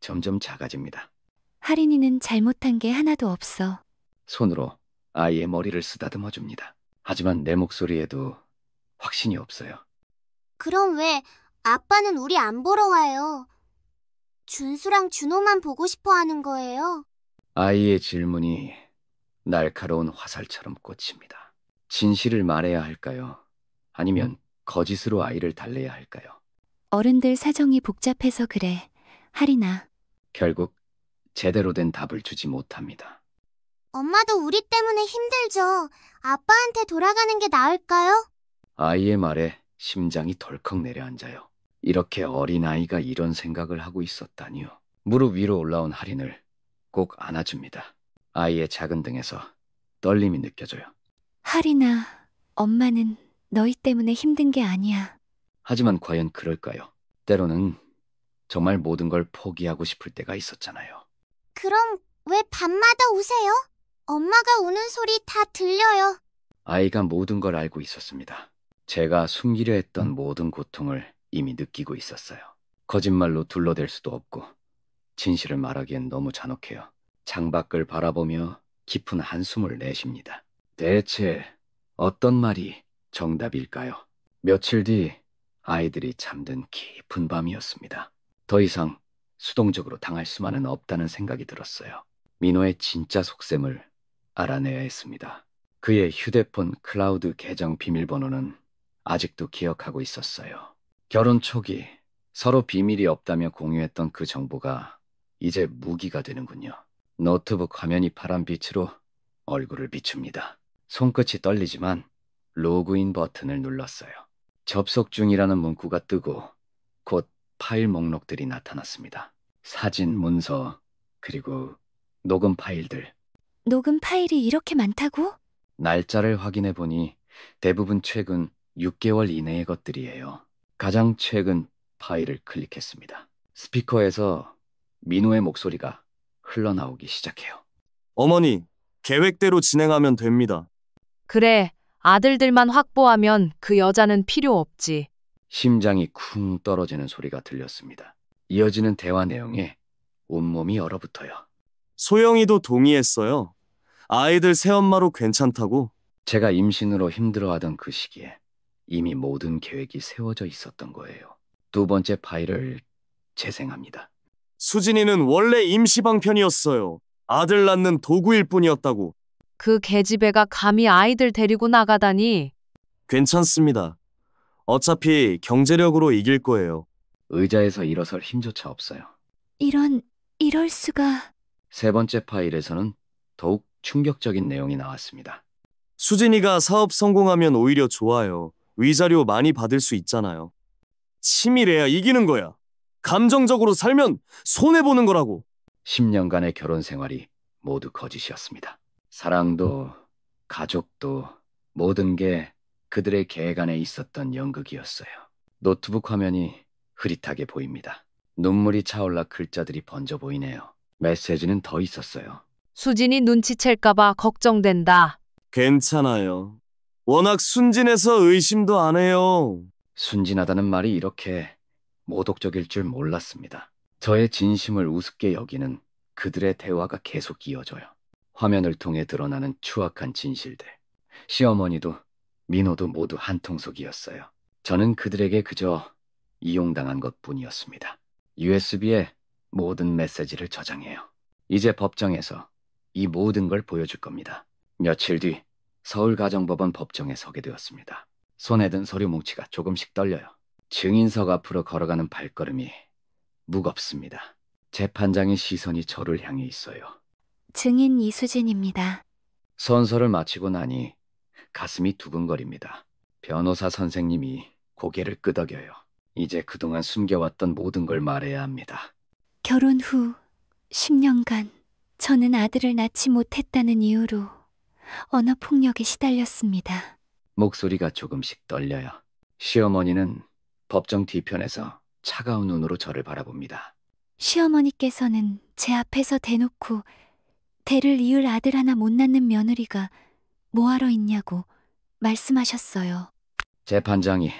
점점 작아집니다. 할인이는 잘못한 게 하나도 없어. 손으로 아이의 머리를 쓰다듬어 줍니다. 하지만 내 목소리에도 확신이 없어요. 그럼 왜 아빠는 우리 안 보러 와요? 준수랑 준호만 보고 싶어 하는 거예요? 아이의 질문이 날카로운 화살처럼 꽂힙니다. 진실을 말해야 할까요? 아니면 거짓으로 아이를 달래야 할까요? 어른들 사정이 복잡해서 그래. 할인아, 결국 제대로 된 답을 주지 못합니다. 엄마도 우리 때문에 힘들죠. 아빠한테 돌아가는 게 나을까요? 아이의 말에 심장이 덜컥 내려앉아요. 이렇게 어린 아이가 이런 생각을 하고 있었다니요. 무릎 위로 올라온 할인을 꼭 안아줍니다. 아이의 작은 등에서 떨림이 느껴져요. 할인아, 엄마는 너희 때문에 힘든 게 아니야. 하지만 과연 그럴까요? 때로는 정말 모든 걸 포기하고 싶을 때가 있었잖아요. 그럼 왜 밤마다 우세요? 엄마가 우는 소리 다 들려요. 아이가 모든 걸 알고 있었습니다. 제가 숨기려 했던 모든 고통을 이미 느끼고 있었어요. 거짓말로 둘러댈 수도 없고 진실을 말하기엔 너무 잔혹해요. 창밖을 바라보며 깊은 한숨을 내쉽니다. 대체 어떤 말이 정답일까요? 며칠 뒤 아이들이 잠든 깊은 밤이었습니다. 더 이상 수동적으로 당할 수만은 없다는 생각이 들었어요. 민호의 진짜 속셈을 알아내야 했습니다. 그의 휴대폰 클라우드 계정 비밀번호는 아직도 기억하고 있었어요. 결혼 초기 서로 비밀이 없다며 공유했던 그 정보가 이제 무기가 되는군요. 노트북 화면이 파란 빛으로 얼굴을 비춥니다. 손끝이 떨리지만 로그인 버튼을 눌렀어요. 접속 중이라는 문구가 뜨고 곧 파일 목록들이 나타났습니다. 사진, 문서, 그리고 녹음 파일들. 녹음 파일이 이렇게 많다고? 날짜를 확인해 보니 대부분 최근 6개월 이내의 것들이에요. 가장 최근 파일을 클릭했습니다. 스피커에서 민호의 목소리가 흘러나오기 시작해요. 어머니, 계획대로 진행하면 됩니다. 그래, 아들들만 확보하면 그 여자는 필요 없지. 심장이 쿵 떨어지는 소리가 들렸습니다. 이어지는 대화 내용에 온몸이 얼어붙어요. 소영이도 동의했어요. 아이들 새엄마로 괜찮다고. 제가 임신으로 힘들어하던 그 시기에 이미 모든 계획이 세워져 있었던 거예요. 두 번째 파일을 재생합니다. 수진이는 원래 임시방편이었어요. 아들 낳는 도구일 뿐이었다고. 그 계집애가 감히 아이들 데리고 나가다니. 괜찮습니다. 어차피 경제력으로 이길 거예요. 의자에서 일어설 힘조차 없어요. 이럴 수가. 세 번째 파일에서는 더욱 충격적인 내용이 나왔습니다. 수진이가 사업 성공하면 오히려 좋아요. 위자료 많이 받을 수 있잖아요. 치밀해야 이기는 거야. 감정적으로 살면 손해보는 거라고. 10년간의 결혼 생활이 모두 거짓이었습니다. 사랑도 가족도 모든 게 그들의 계획 안에 있었던 연극이었어요. 노트북 화면이 흐릿하게 보입니다. 눈물이 차올라 글자들이 번져 보이네요. 메시지는 더 있었어요. 수진이 눈치챌까봐 걱정된다. 괜찮아요. 워낙 순진해서 의심도 안 해요. 순진하다는 말이 이렇게 모독적일 줄 몰랐습니다. 저의 진심을 우습게 여기는 그들의 대화가 계속 이어져요. 화면을 통해 드러나는 추악한 진실들. 시어머니도 민호도 모두 한통속이었어요. 저는 그들에게 그저 이용당한 것뿐이었습니다. USB에 모든 메시지를 저장해요. 이제 법정에서 이 모든 걸 보여줄 겁니다. 며칠 뒤 서울가정법원 법정에 서게 되었습니다. 손에 든 서류 뭉치가 조금씩 떨려요. 증인석 앞으로 걸어가는 발걸음이 무겁습니다. 재판장의 시선이 저를 향해 있어요. 증인 이수진입니다. 선서를 마치고 나니 가슴이 두근거립니다. 변호사 선생님이 고개를 끄덕여요. 이제 그동안 숨겨왔던 모든 걸 말해야 합니다. 결혼 후 10년간 저는 아들을 낳지 못했다는 이유로 언어 폭력에 시달렸습니다. 목소리가 조금씩 떨려요. 시어머니는 법정 뒤편에서 차가운 눈으로 저를 바라봅니다. 시어머니께서는 제 앞에서 대놓고 대를 이을 아들 하나 못 낳는 며느리가 뭐하러 있냐고 말씀하셨어요. 재판장이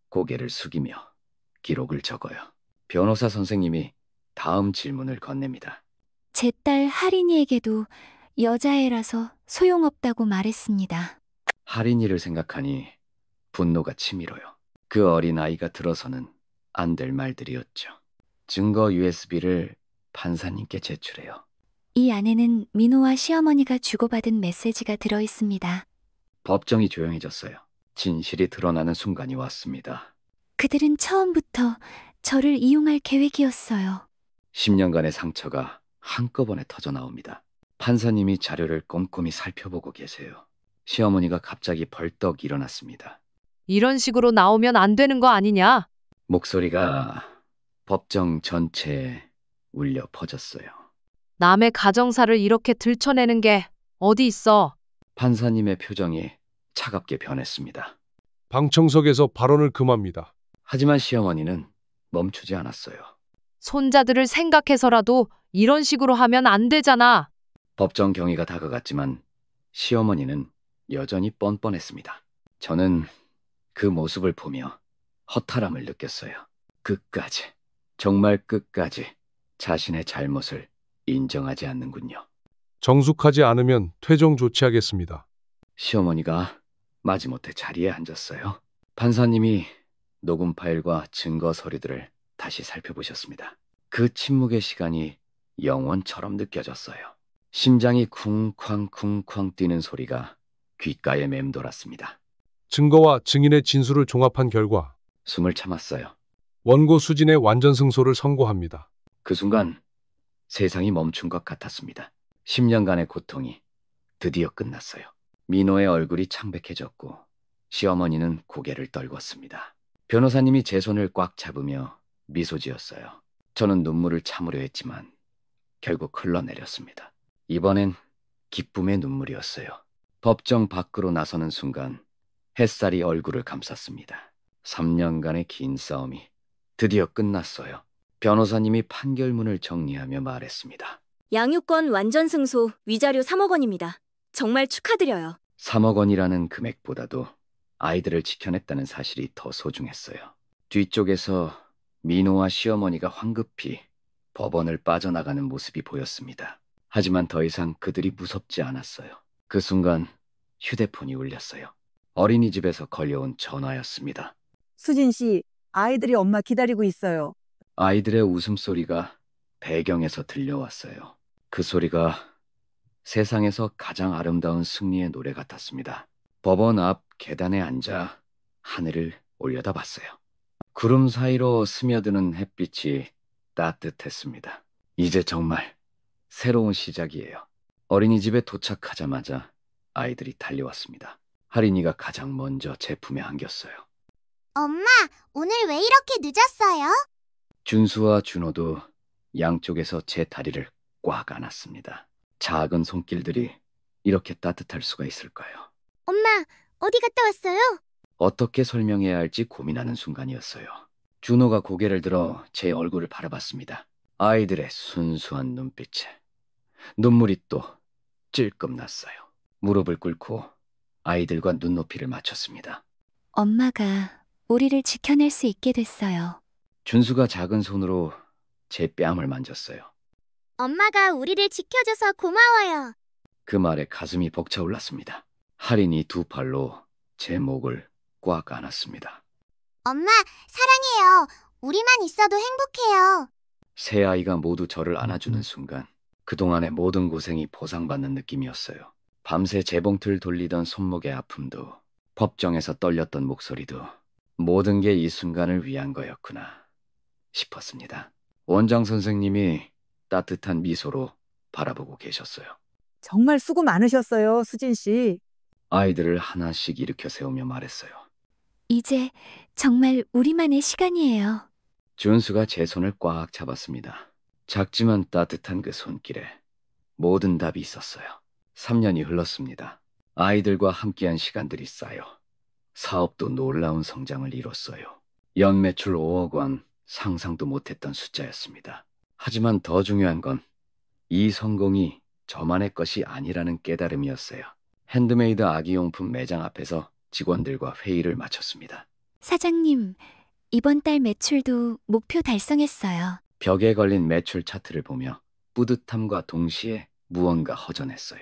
고개를 숙이며 기록을 적어요. 변호사 선생님이 다음 질문을 건넵니다. 제 딸 하린이에게도 여자애라서 소용없다고 말했습니다. 할인이를 생각하니 분노가 치밀어요. 그 어린 아이가 들어서는 안 될 말들이었죠. 증거 USB를 판사님께 제출해요. 이 안에는 민호와 시어머니가 주고받은 메시지가 들어있습니다. 법정이 조용해졌어요. 진실이 드러나는 순간이 왔습니다. 그들은 처음부터 저를 이용할 계획이었어요. 10년간의 상처가 한꺼번에 터져 나옵니다. 판사님이 자료를 꼼꼼히 살펴보고 계세요. 시어머니가 갑자기 벌떡 일어났습니다. 이런 식으로 나오면 안 되는 거 아니냐? 목소리가 법정 전체에 울려 퍼졌어요. 남의 가정사를 이렇게 들춰내는 게 어디 있어? 판사님의 표정이 차갑게 변했습니다. 방청석에서 발언을 금합니다. 하지만 시어머니는 멈추지 않았어요. 손자들을 생각해서라도 이런 식으로 하면 안 되잖아. 법정 경위가 다가갔지만 시어머니는 여전히 뻔뻔했습니다. 저는 그 모습을 보며 허탈함을 느꼈어요. 끝까지, 정말 끝까지 자신의 잘못을 인정하지 않는군요. 정숙하지 않으면 퇴정 조치하겠습니다. 시어머니가 마지못해 자리에 앉았어요. 판사님이 녹음 파일과 증거 서류들을 다시 살펴보셨습니다. 그 침묵의 시간이 영원처럼 느껴졌어요. 심장이 쿵쾅쿵쾅 뛰는 소리가 귓가에 맴돌았습니다. 증거와 증인의 진술을 종합한 결과 숨을 참았어요. 원고 수진의 완전 승소를 선고합니다. 그 순간 세상이 멈춘 것 같았습니다. 10년간의 고통이 드디어 끝났어요. 민호의 얼굴이 창백해졌고 시어머니는 고개를 떨궜습니다. 변호사님이 제 손을 꽉 잡으며 미소 지었어요. 저는 눈물을 참으려 했지만 결국 흘러내렸습니다. 이번엔 기쁨의 눈물이었어요. 법정 밖으로 나서는 순간 햇살이 얼굴을 감쌌습니다. 3년간의 긴 싸움이 드디어 끝났어요. 변호사님이 판결문을 정리하며 말했습니다. 양육권 완전 승소, 위자료 3억 원입니다. 정말 축하드려요. 3억 원이라는 금액보다도 아이들을 지켜냈다는 사실이 더 소중했어요. 뒤쪽에서 민호와 시어머니가 황급히 법원을 빠져나가는 모습이 보였습니다. 하지만 더 이상 그들이 무섭지 않았어요. 그 순간 휴대폰이 울렸어요. 어린이집에서 걸려온 전화였습니다. 수진 씨, 아이들이 엄마 기다리고 있어요. 아이들의 웃음소리가 배경에서 들려왔어요. 그 소리가 세상에서 가장 아름다운 승리의 노래 같았습니다. 법원 앞 계단에 앉아 하늘을 올려다봤어요. 구름 사이로 스며드는 햇빛이 따뜻했습니다. 이제 정말 새로운 시작이에요. 어린이집에 도착하자마자 아이들이 달려왔습니다. 하린이가 가장 먼저 제 품에 안겼어요. 엄마, 오늘 왜 이렇게 늦었어요? 준수와 준호도 양쪽에서 제 다리를 꽉 안았습니다. 작은 손길들이 이렇게 따뜻할 수가 있을까요? 엄마, 어디 갔다 왔어요? 어떻게 설명해야 할지 고민하는 순간이었어요. 준호가 고개를 들어 제 얼굴을 바라봤습니다. 아이들의 순수한 눈빛에 눈물이 또 찔끔 났어요. 무릎을 꿇고 아이들과 눈높이를 맞췄습니다. 엄마가 우리를 지켜낼 수 있게 됐어요. 준수가 작은 손으로 제 뺨을 만졌어요. 엄마가 우리를 지켜줘서 고마워요. 그 말에 가슴이 벅차올랐습니다. 할인이 두 팔로 제 목을 꽉 안았습니다. 엄마, 사랑해요. 우리만 있어도 행복해요. 세 아이가 모두 저를 안아주는 순간 그동안의 모든 고생이 보상받는 느낌이었어요. 밤새 재봉틀 돌리던 손목의 아픔도 법정에서 떨렸던 목소리도 모든 게 이 순간을 위한 거였구나 싶었습니다. 원장 선생님이 따뜻한 미소로 바라보고 계셨어요. 정말 수고 많으셨어요, 수진 씨. 아이들을 하나씩 일으켜 세우며 말했어요. 이제 정말 우리만의 시간이에요. 준수가 제 손을 꽉 잡았습니다. 작지만 따뜻한 그 손길에 모든 답이 있었어요. 3년이 흘렀습니다. 아이들과 함께한 시간들이 쌓여 사업도 놀라운 성장을 이뤘어요. 연매출 5억 원, 상상도 못했던 숫자였습니다. 하지만 더 중요한 건 이 성공이 저만의 것이 아니라는 깨달음이었어요. 핸드메이드 아기용품 매장 앞에서 직원들과 회의를 마쳤습니다. 사장님, 이번 달 매출도 목표 달성했어요. 벽에 걸린 매출 차트를 보며 뿌듯함과 동시에 무언가 허전했어요.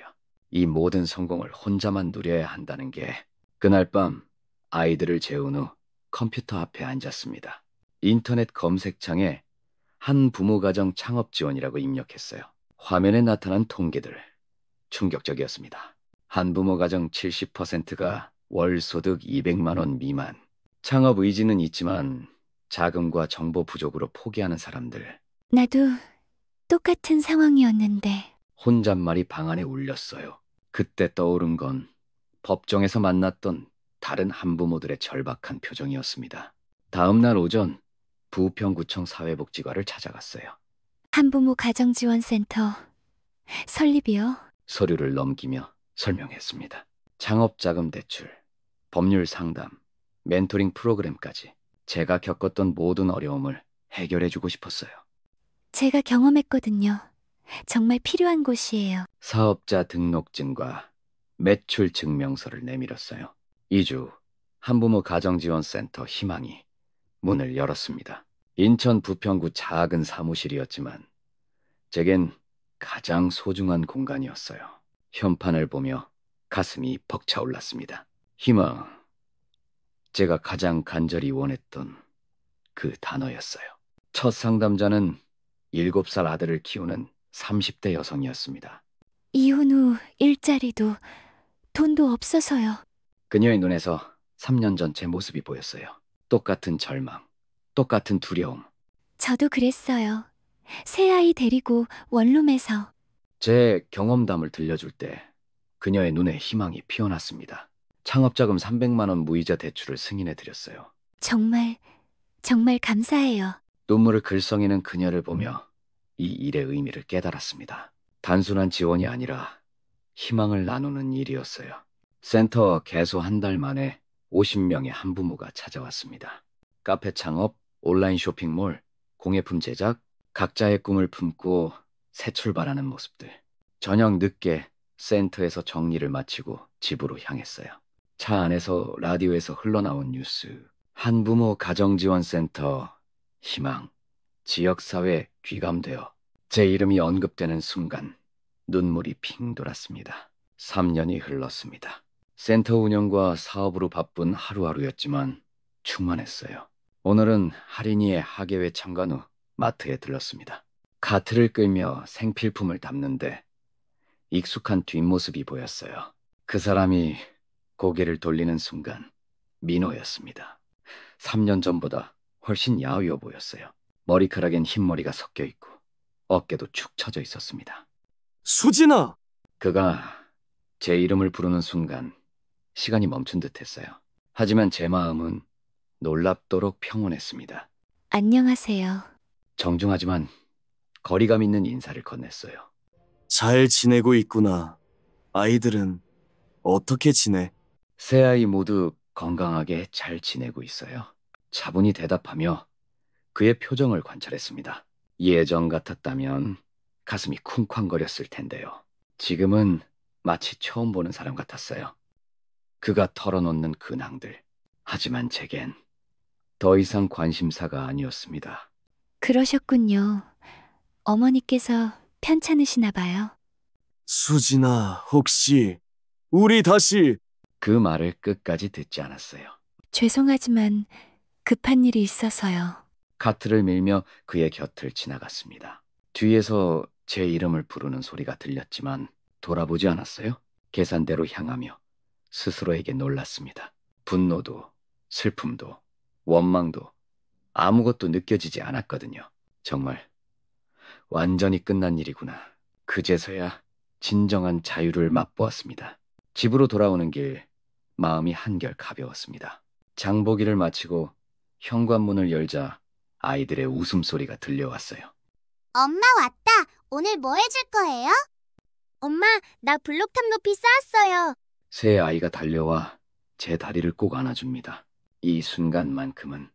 이 모든 성공을 혼자만 누려야 한다는 게. 그날 밤 아이들을 재운 후 컴퓨터 앞에 앉았습니다. 인터넷 검색창에 한 부모 가정 창업 지원이라고 입력했어요. 화면에 나타난 통계들 충격적이었습니다. 한 부모 가정 70%가 월 소득 200만 원 미만. 창업 의지는 있지만 자금과 정보 부족으로 포기하는 사람들. 나도 똑같은 상황이었는데. 혼잣말이 방 안에 울렸어요. 그때 떠오른 건 법정에서 만났던 다른 한부모들의 절박한 표정이었습니다. 다음 날 오전 부평구청 사회복지과를 찾아갔어요. 한부모 가정지원센터 설립이요? 서류를 넘기며 설명했습니다. 창업자금 대출, 법률 상담, 멘토링 프로그램까지 제가 겪었던 모든 어려움을 해결해주고 싶었어요. 제가 경험했거든요. 정말 필요한 곳이에요. 사업자 등록증과 매출 증명서를 내밀었어요. 2주 한부모 가정지원센터 희망이 문을 열었습니다. 인천 부평구 작은 사무실이었지만 제겐 가장 소중한 공간이었어요. 현판을 보며 가슴이 벅차올랐습니다. 희망, 제가 가장 간절히 원했던 그 단어였어요. 첫 상담자는 7살 아들을 키우는 30대 여성이었습니다. 이혼 후 일자리도 돈도 없어서요. 그녀의 눈에서 3년 전 제 모습이 보였어요. 똑같은 절망, 똑같은 두려움. 저도 그랬어요. 새아이 데리고 원룸에서. 제 경험담을 들려줄 때 그녀의 눈에 희망이 피어났습니다. 창업자금 300만 원 무이자 대출을 승인해드렸어요. 정말 감사해요. 눈물을 글썽이는 그녀를 보며 이 일의 의미를 깨달았습니다. 단순한 지원이 아니라 희망을 나누는 일이었어요. 센터 개소 한 달 만에 50명의 한부모가 찾아왔습니다. 카페 창업, 온라인 쇼핑몰, 공예품 제작, 각자의 꿈을 품고 새 출발하는 모습들. 저녁 늦게 센터에서 정리를 마치고 집으로 향했어요. 차 안에서 라디오에서 흘러나온 뉴스. 한부모 가정지원센터, 희망, 지역사회 귀감되어 제 이름이 언급되는 순간 눈물이 핑 돌았습니다. 3년이 흘렀습니다. 센터 운영과 사업으로 바쁜 하루하루였지만 충만했어요. 오늘은 할인이의 학예회 참관 후 마트에 들렀습니다. 카트를 끌며 생필품을 담는데 익숙한 뒷모습이 보였어요. 그 사람이 고개를 돌리는 순간 민호였습니다. 3년 전보다 훨씬 야위어 보였어요. 머리카락엔 흰머리가 섞여 있고 어깨도 축 처져 있었습니다. 수진아! 그가 제 이름을 부르는 순간 시간이 멈춘 듯 했어요. 하지만 제 마음은 놀랍도록 평온했습니다. 안녕하세요. 정중하지만 거리감 있는 인사를 건넸어요. 잘 지내고 있구나. 아이들은 어떻게 지내? 세 아이 모두 건강하게 잘 지내고 있어요. 차분히 대답하며 그의 표정을 관찰했습니다. 예전 같았다면 가슴이 쿵쾅거렸을 텐데요. 지금은 마치 처음 보는 사람 같았어요. 그가 털어놓는 근황들. 하지만 제겐 더 이상 관심사가 아니었습니다. 그러셨군요. 어머니께서 편찮으시나 봐요. 수진아, 혹시 우리 다시... 그 말을 끝까지 듣지 않았어요. 죄송하지만 급한 일이 있어서요. 카트를 밀며 그의 곁을 지나갔습니다. 뒤에서 제 이름을 부르는 소리가 들렸지만 돌아보지 않았어요. 계산대로 향하며 스스로에게 놀랐습니다. 분노도, 슬픔도, 원망도 아무것도 느껴지지 않았거든요. 정말 완전히 끝난 일이구나. 그제서야 진정한 자유를 맛보았습니다. 집으로 돌아오는 길 마음이 한결 가벼웠습니다. 장보기를 마치고 현관문을 열자 아이들의 웃음소리가 들려왔어요. 엄마 왔다. 오늘 뭐 해줄 거예요? 엄마, 나 블록탑 높이 쌓았어요. 새 아이가 달려와 제 다리를 꼭 안아줍니다. 이 순간만큼은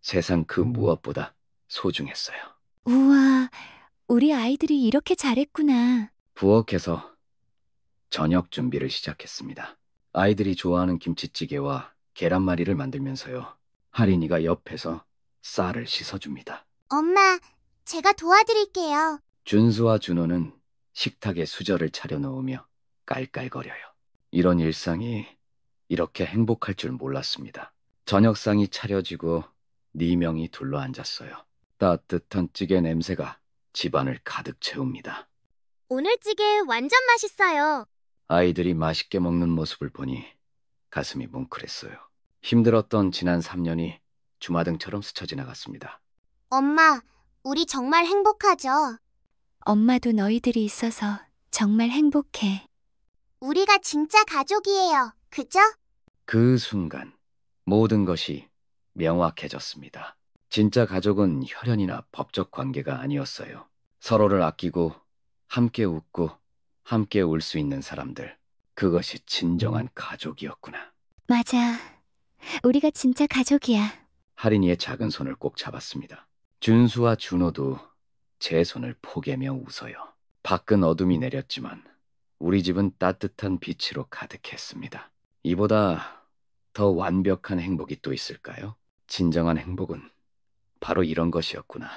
세상 그 무엇보다 소중했어요. 우와, 우리 아이들이 이렇게 잘했구나. 부엌에서 저녁 준비를 시작했습니다. 아이들이 좋아하는 김치찌개와 계란말이를 만들면서요. 할인이가 옆에서 쌀을 씻어줍니다. 엄마, 제가 도와드릴게요. 준수와 준호는 식탁에 수저를 차려놓으며 깔깔거려요. 이런 일상이 이렇게 행복할 줄 몰랐습니다. 저녁상이 차려지고 4명이 둘러앉았어요. 따뜻한 찌개 냄새가 집안을 가득 채웁니다. 오늘 찌개 완전 맛있어요. 아이들이 맛있게 먹는 모습을 보니 가슴이 뭉클했어요. 힘들었던 지난 3년이 주마등처럼 스쳐 지나갔습니다. 엄마, 우리 정말 행복하죠? 엄마도 너희들이 있어서 정말 행복해. 우리가 진짜 가족이에요. 그죠? 그 순간 모든 것이 명확해졌습니다. 진짜 가족은 혈연이나 법적 관계가 아니었어요. 서로를 아끼고 함께 웃고 함께 울 수 있는 사람들. 그것이 진정한 가족이었구나. 맞아. 우리가 진짜 가족이야. 할인이의 작은 손을 꼭 잡았습니다. 준수와 준호도 제 손을 포개며 웃어요. 밖은 어둠이 내렸지만 우리 집은 따뜻한 빛으로 가득했습니다. 이보다 더 완벽한 행복이 또 있을까요? 진정한 행복은 바로 이런 것이었구나.